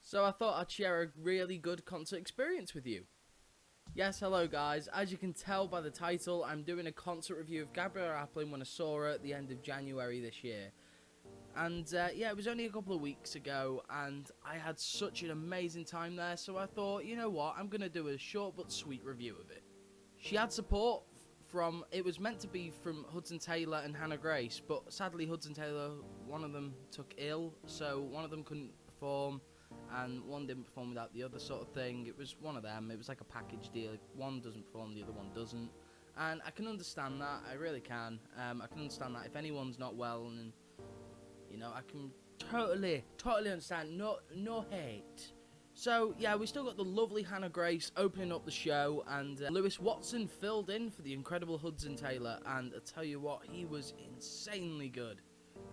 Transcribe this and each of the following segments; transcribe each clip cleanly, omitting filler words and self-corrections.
So I thought I'd share a really good concert experience with you. Yes, hello guys. As you can tell by the title, I'm doing a concert review of Gabrielle Aplin when I saw her at the end of January this year. And yeah, it was only a couple of weeks ago, and I had such an amazing time there, so I thought, you know what, I'm going to do a short but sweet review of it. She had support from, it was meant to be from Hudson Taylor and Hannah Grace, but sadly Hudson Taylor, one of them took ill, so one of them couldn't perform, and one didn't perform without the other sort of thing. It was one of them, it was like a package deal. If one doesn't perform, the other one doesn't. And I can understand that, I really can. I can understand that if anyone's not well, and you know, I can totally understand. No hate. So yeah, we still got the lovely Hannah Grace opening up the show, and Lewis Watson filled in for the incredible Hudson Taylor, and I tell you what, he was insanely good.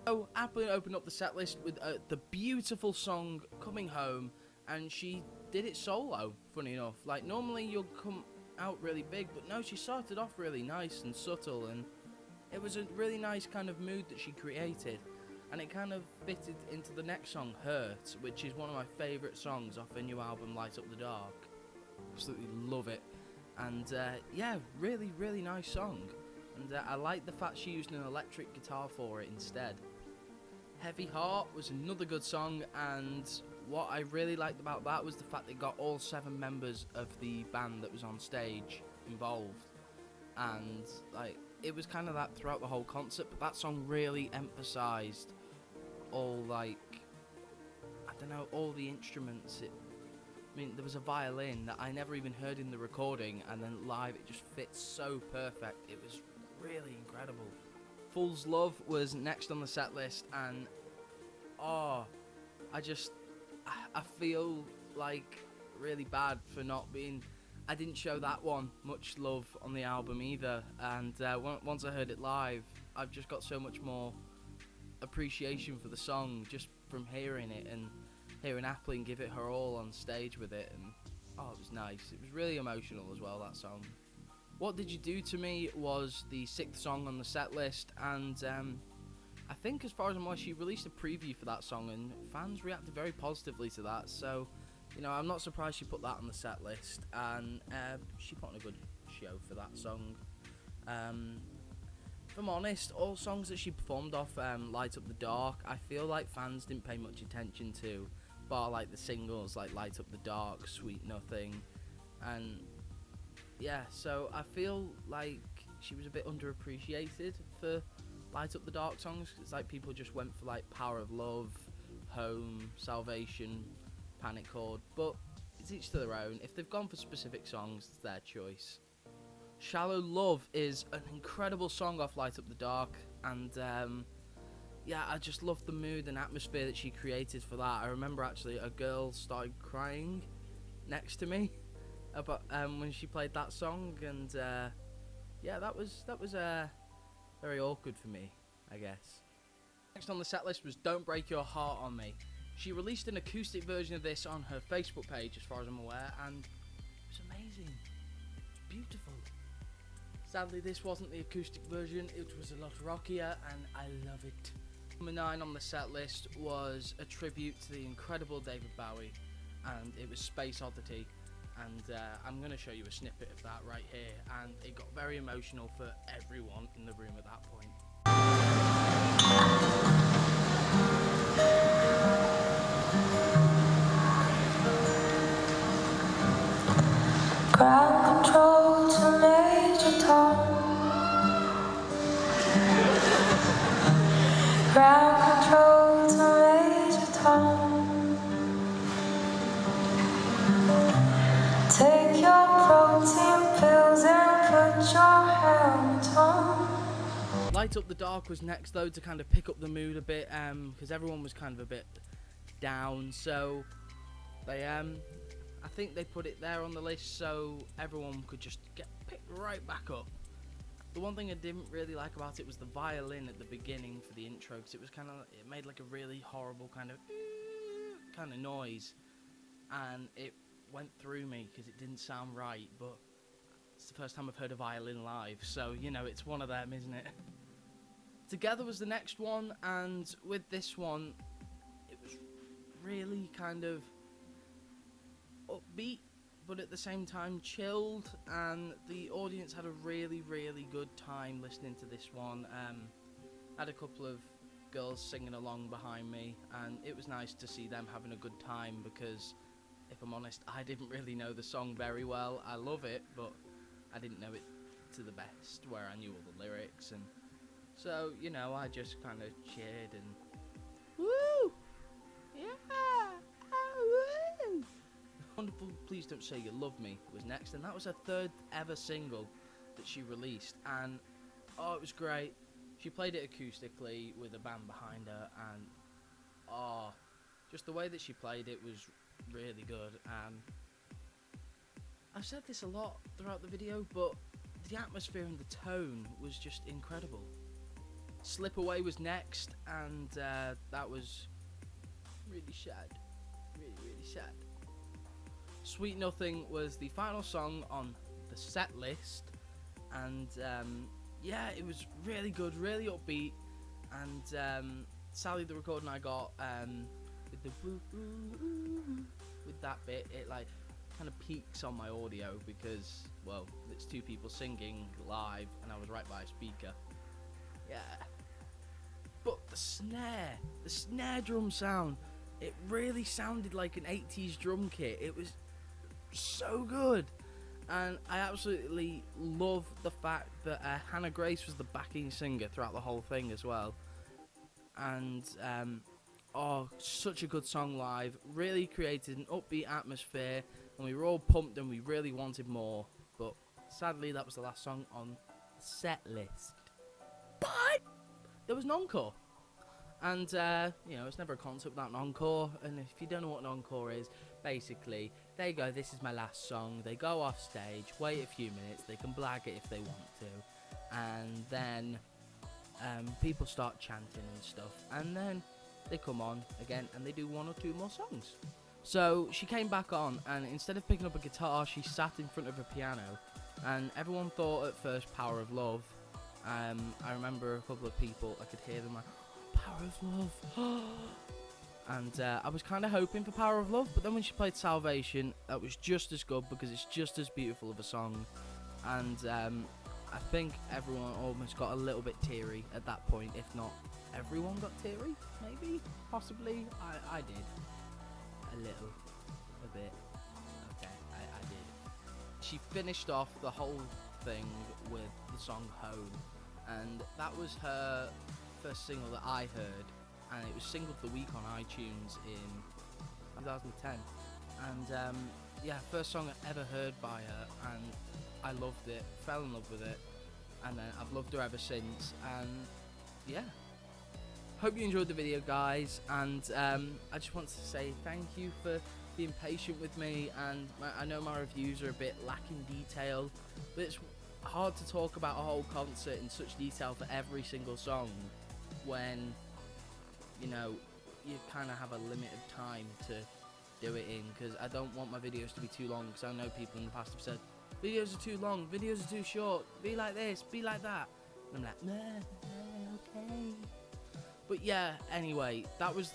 So Aplin opened up the set list with the beautiful song Coming Home, and she did it solo, funny enough. Like, normally you'll come out really big, but no, she started off really nice and subtle, and it was a really nice kind of mood that she created. And it kind of fitted into the next song, Hurt, which is one of my favourite songs off her new album, Light Up the Dark. Absolutely love it. And yeah, really nice song. And I like the fact she used an electric guitar for it instead. Heavy Heart was another good song, and what I really liked about that was the fact they got all 7 members of the band that was on stage involved. And like, it was kind of that throughout the whole concert, but that song really emphasised all, like, I don't know, all the instruments. I mean, there was a violin that I never even heard in the recording, and then live it just fits so perfect. It was really incredible. Fool's Love was next on the set list, and oh, I feel like really bad for not being, I didn't show that one much love on the album either, and once I heard it live, I've just got so much more appreciation for the song just from hearing it and hearing Aplin give it her all on stage with it, and oh, it was nice. It was really emotional as well, that song. What Did You Do To Me was the 6th song on the set list, and I think, as far as I'm aware, she released a preview for that song, and fans reacted very positively to that, so you know, I'm not surprised she put that on the set list, and she put on a good show for that song. If I'm honest, all songs that she performed off Light Up the Dark, I feel like fans didn't pay much attention to, bar like the singles like Light Up the Dark, Sweet Nothing, and yeah, so I feel like she was a bit underappreciated for Light Up the Dark songs. It's like people just went for like Power of Love, Home, Salvation, Panic Chord, but it's each to their own. If they've gone for specific songs, it's their choice. Shallow Love is an incredible song off Light Up the Dark, and yeah, I just love the mood and atmosphere that she created for that. I remember actually a girl started crying next to me about when she played that song, and yeah, that was very awkward for me, I guess. Next on the set list was Don't Break Your Heart On Me. She released an acoustic version of this on her Facebook page, as far as I'm aware, and it was amazing. It's beautiful. Sadly, this wasn't the acoustic version. It was a lot rockier, and I love it. Number 9 on the set list was a tribute to the incredible David Bowie, and it was Space Oddity. And I'm going to show you a snippet of that right here, and it got very emotional for everyone in the room at that point. Ground control to Major Tom. Ground control to Major Tom. Take your protein pills and put your helmet on. Light Up the Dark was next though, to kind of pick up the mood a bit, because everyone was kind of a bit down, so they I think they put it there on the list so everyone could just get picked right back up. The one thing I didn't really like about it was the violin at the beginning for the intro, because it was kind of, it made like a really horrible kind of noise, and it went through me because it didn't sound right, but it's the first time I've heard a violin live, so you know, it's one of them, isn't it? Together was the next one, and with this one, it was really kind of upbeat, but at the same time chilled, and the audience had a really, really good time listening to this one. Had a couple of girls singing along behind me, and it was nice to see them having a good time, because if I'm honest, I didn't really know the song very well. I love it, but I didn't know it to the best, where I knew all the lyrics, and so, you know, I just kind of cheered and woo! Yeah! Oh, woo! Wonderful Please Don't Say You Love Me was next, and that was her third ever single that she released, and oh, it was great. She played it acoustically with a band behind her, and oh, just the way that she played it was really good. I've said this a lot throughout the video, but the atmosphere and the tone was just incredible. Slip Away was next, and that was really sad. Really, really sad. Sweet Nothing was the final song on the set list, and yeah, it was really good, really upbeat, and Sally the recording I got with the with that bit, it like kind of peaks on my audio because, well, it's two people singing live and I was right by a speaker. Yeah. But the snare drum sound, it really sounded like an 80s drum kit. It was so good. And I absolutely love the fact that Hannah Grace was the backing singer throughout the whole thing as well. And oh, such a good song live. Really created an upbeat atmosphere, and we were all pumped and we really wanted more. But sadly, that was the last song on the set list. But there was an encore. And, you know, it's never a concert without an encore. And if you don't know what an encore is, basically, they go, this is my last song. They go off stage, wait a few minutes. They can blag it if they want to. And then people start chanting and stuff. And then they come on again and they do one or two more songs. So she came back on, and instead of picking up a guitar, she sat in front of a piano. And everyone thought at first Power of Love. I remember a couple of people, I could hear them like, Power of Love. And I was kind of hoping for Power of Love, but then when she played Salvation, that was just as good because it's just as beautiful of a song. And I think everyone almost got a little bit teary at that point, if not everyone got teary, maybe, possibly. I did. A little. A bit. Okay, I did. She finished off the whole thing with the song Home, and that was her first single that I heard, and it was single of the week on iTunes in 2010. And yeah, first song I ever heard by her, and I loved it, fell in love with it, and then I've loved her ever since. And yeah, hope you enjoyed the video, guys, and I just want to say thank you for being patient with me. And I know my reviews are a bit lacking detail, but it's hard to talk about a whole concert in such detail for every single song when, you know, you kind of have a limit of time to do it in, because I don't want my videos to be too long, because I know people in the past have said videos are too long, videos are too short, be like this, be like that, and I'm like, nah, okay. But yeah, anyway, that was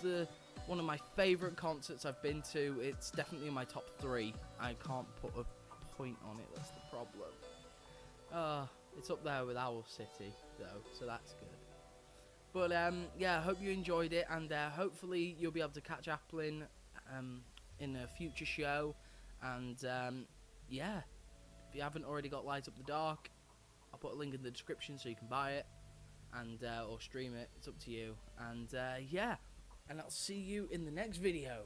one of my favourite concerts I've been to. It's definitely in my top 3. I can't put a point on it, that's the problem. It's up there with Owl City though, so that's good. But yeah, I hope you enjoyed it, and hopefully you'll be able to catch Aplin in a future show. And yeah, if you haven't already got Light Up the Dark, I'll put a link in the description so you can buy it and or stream it. It's up to you. And yeah, and I'll see you in the next video.